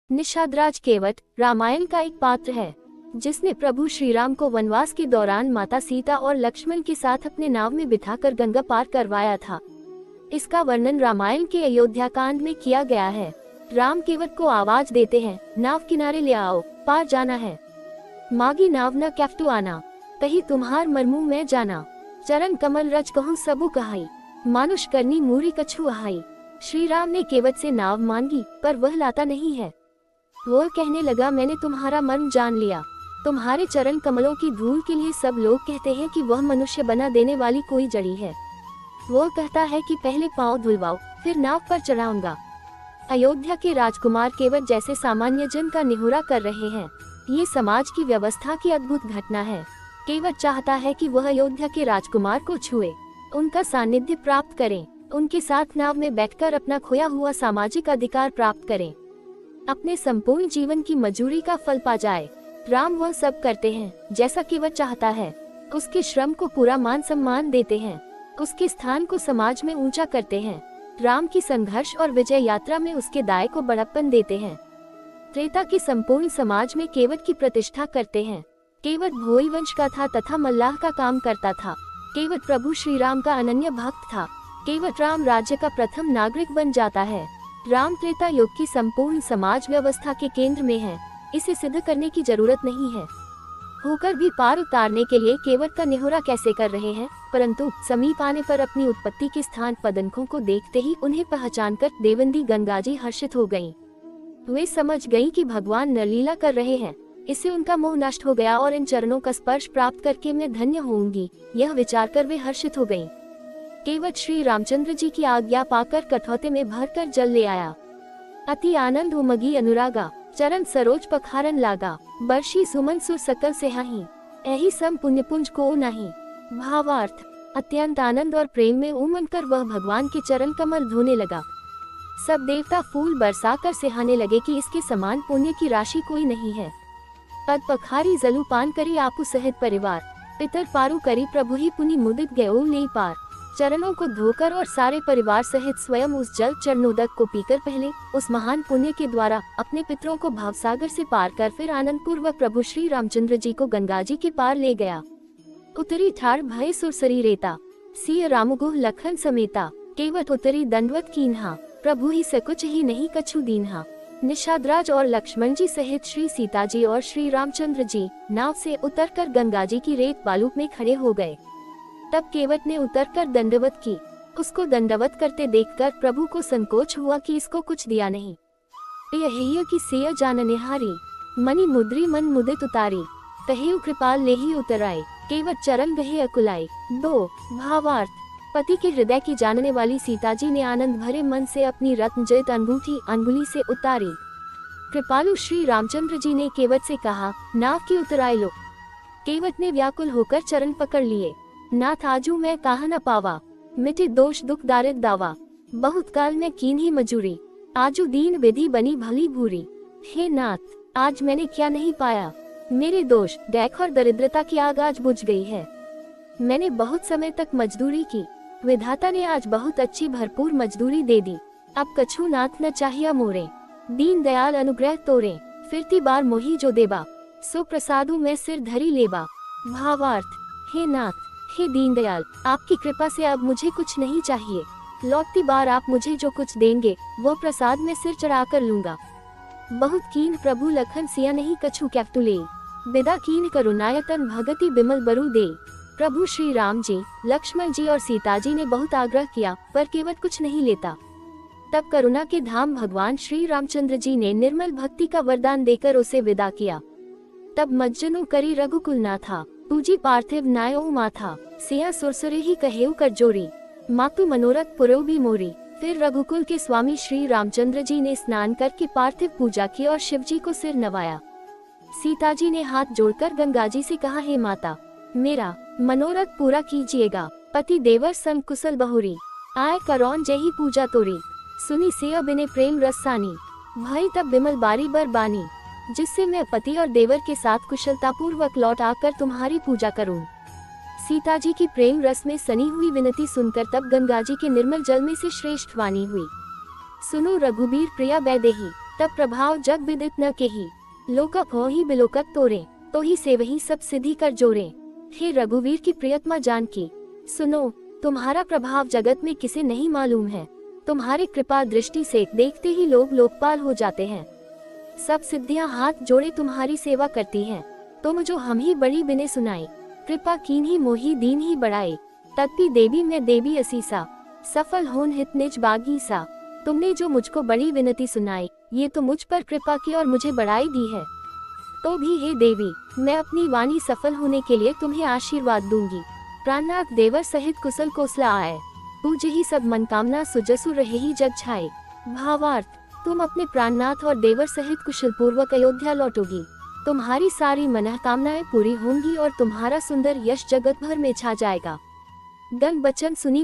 निषादराज केवट रामायण का एक पात्र है जिसने प्रभु श्री राम को वनवास के दौरान माता सीता और लक्ष्मण के साथ अपने नाव में बिठाकर गंगा पार करवाया था। इसका वर्णन रामायण के अयोध्या कांड में किया गया है। राम केवट को आवाज देते हैं, नाव किनारे ले आओ, पार जाना है। मागी नाव न कैफ्टू आना, कही तुम्हार मरमू में जाना। चरण कमल रच कहूँ सबू कहाई, मानुष करनी मूरी कछु आहाई। श्री राम ने केवट से नाव मांगी पर वह लाता नहीं है। वो कहने लगा, मैंने तुम्हारा मर्म जान लिया। तुम्हारे चरण कमलों की धूल के लिए सब लोग कहते हैं कि वह मनुष्य बना देने वाली कोई जड़ी है। वो कहता है कि पहले पांव धुलवाओ फिर नाव पर चढ़ाऊंगा। अयोध्या के राजकुमार केवट जैसे सामान्य जन का निहुरा कर रहे हैं। ये समाज की व्यवस्था की अद्भुत घटना है। केवट चाहता है कि वह अयोध्या के राजकुमार को छुए, उनका सानिध्य प्राप्त करें, उनके साथ नाव में बैठकर अपना खोया हुआ सामाजिक अधिकार प्राप्त करें, अपने संपूर्ण जीवन की मजूरी का फल पा जाए। राम वह सब करते हैं जैसा केवट चाहता है। उसके श्रम को पूरा मान सम्मान देते हैं, उसके स्थान को समाज में ऊंचा करते हैं। राम की संघर्ष और विजय यात्रा में उसके दाय को बड़प्पन देते हैं। त्रेता के संपूर्ण समाज में केवट की प्रतिष्ठा करते हैं। केवट भोई वंश का था तथा मल्लाह का काम करता था। केवट प्रभु श्री राम का अनन्य भक्त था। केवट राम राज्य का प्रथम नागरिक बन जाता है। राम त्रेता युग की संपूर्ण समाज व्यवस्था के केंद्र में है। इसे सिद्ध करने की जरूरत नहीं है। होकर भी पार उतारने के लिए केवट का निहुरा कैसे कर रहे हैं, परंतु समीप आने पर अपनी उत्पत्ति के स्थान पदनखों को देखते ही उन्हें पहचानकर देवंदी गंगाजी हर्षित हो गईं। वे समझ गईं कि भगवान नरलीला कर रहे हैं। इससे उनका मोह नष्ट हो गया और इन चरणों का स्पर्श प्राप्त करके मैं धन्य होऊंगी, यह विचार कर वे हर्षित हो गईं। केवट श्री रामचंद्र जी की आज्ञा पाकर कठौते में भरकर जल ले आया। अति आनंद उमगी अनुरागा, चरण सरोज पखारन लागा। बर्षी सुमन सुर सकल से हाही, ऐही सम पुण्य पुंज को नहीं। भावार्थ, अत्यंत आनंद और प्रेम में उमन कर वह भगवान के चरण कमल धोने लगा। सब देवता फूल बरसाकर सिहाने लगे कि इसके समान पुण्य की राशि कोई नहीं है। पद पखारी जलु पान करी आपु सहित परिवार, पितर पारु करी प्रभु ही पुनि मुदित गयो नहीं पार। चरणों को धोकर और सारे परिवार सहित स्वयं उस जल चरणोदक को पीकर पहले उस महान पुण्य के द्वारा अपने पितरों को भावसागर से पार कर फिर आनंद पूर्वक प्रभु श्री रामचंद्र जी को गंगा जी के पार ले गया। उतरी ठाड़ भय सुरसरी रेता, सिय रामगुह लखन समेता। केवट उतरी दंडवत कीन्हा, प्रभु ही सकुच ही नहीं कछु दीन्हा। निषादराज और लक्ष्मण जी सहित श्री सीता जी और श्री रामचंद्र जी नाव से उतरकर गंगा जी की रेत बालू में खड़े हो गए। तब केवट ने उतरकर दंडवत की। उसको दंडवत करते देखकर प्रभु को संकोच हुआ कि इसको कुछ दिया नहीं। यही की सेय जान निहारी, मणि मुद्री मन मुदित उतारी। तहेउ कृपाल लेहि उतराए, केवट चरण गहे अकुलाए। 2 भावार्थ, पति के हृदय की जानने वाली सीता जी ने आनंद भरे मन से अपनी रत्नजयित अंगूठी अंगुली से उतारी। कृपालु श्री रामचंद्र जी ने केवट से कहा, नाव की उतराए लो। केवट ने व्याकुल होकर चरण पकड़ लिए। नाथ आजू मैं कहा न पावा, मिटे दोष दुख दारिद दावा। बहुत काल में कीन्ही मजूरी, आजू दीन विधि बनी भली भूरी। हे नाथ, आज मैंने क्या नहीं पाया। मेरे दोष दैख और दरिद्रता की आग आज बुझ गई है। मैंने बहुत समय तक मजदूरी की, विधाता ने आज बहुत अच्छी भरपूर मजदूरी दे दी। अब कछु नाथ न चाहिए मोरे, दीन दयाल अनुग्रह तोरे। फिरती बार मोही जो देबा, सो प्रसादु में सिर धरी लेबा। भावार्थ, हे नाथ, हे दीनदयाल, आपकी कृपा से अब मुझे कुछ नहीं चाहिए। लौटती बार आप मुझे जो कुछ देंगे वो प्रसाद में सिर चढ़ा कर लूंगा। बहुत कीन प्रभु लखन सिया नहीं कछु कैफ्टू ले, बिदा कीन करुणायतन भगति बिमल बरु दे। प्रभु श्री राम जी, लक्ष्मण जी और सीता जी ने बहुत आग्रह किया पर केवट कुछ नहीं लेता। तब करुणा के धाम भगवान श्री रामचंद्र जी ने निर्मल भक्ति का वरदान देकर उसे विदा किया। तब मज्जनु करी रघुकुल ना था, पूजी पार्थिव नायो माथा। सिया सुरसुरे ही कहेउ कर जोरी, मातु मनोरथ पुरो भी मोरी। फिर रघुकुल के स्वामी श्री रामचंद्र जी ने स्नान करके पार्थिव पूजा की और शिव जी को सिर नवाया। सीता जी ने हाथ जोड़कर गंगा जी से कहा, हे माता, मेरा मनोरथ पूरा कीजिएगा। पति देवर संग कुशल बहुरी, आय करौन जही पूजा तोरी। सुनी से बिने प्रेम रसानी, भाई तब बिमल बारी बर बानी। जिससे मैं पति और देवर के साथ कुशलता पूर्वक लौट आकर तुम्हारी पूजा करूं। सीता जी की प्रेम रस में सनी हुई विनती सुनकर तब गंगा जी के निर्मल जल में से श्रेष्ठ वाणी हुई। सुनो रघुबीर प्रिया बैदेही, तब प्रभाव जग विदित न केही, लोकक हो ही बिलोकक तोरे, तो ही से वही सब सिद्धि कर जोरे। हे रघुवीर की प्रियतमा जानकी, सुनो, तुम्हारा प्रभाव जगत में किसे नहीं मालूम है। तुम्हारे कृपा दृष्टि से देखते ही लोग लोकपाल हो जाते हैं। सब सिद्धियां हाथ जोड़े तुम्हारी सेवा करती हैं। तुम जो हम ही बड़ी बिने सुनाई, कृपा कीन ही मोही दीन ही बढ़ाए। तत्पी देवी मैं देवी असीसा, सफल होन हित निज बागी सा। तुमने जो मुझको बड़ी विनती सुनाई, ये तो मुझ पर कृपा की और मुझे बढ़ाई दी है। तो भी हे देवी, मैं अपनी वाणी सफल होने के लिए तुम्हें आशीर्वाद दूंगी। प्राणनाथ देवर सहित कुशल कोसला आए, तुझे ही सब मनकामना सुजसु रहे ही जग छाए। भावार्थ, तुम अपने प्राणनाथ और देवर सहित कुशल पूर्वक अयोध्या लौटोगी। तुम्हारी सारी मनोकामनाएं पूरी होंगी और तुम्हारा सुंदर यश जगत भर में छा जाएगा। गंग बचन सुनी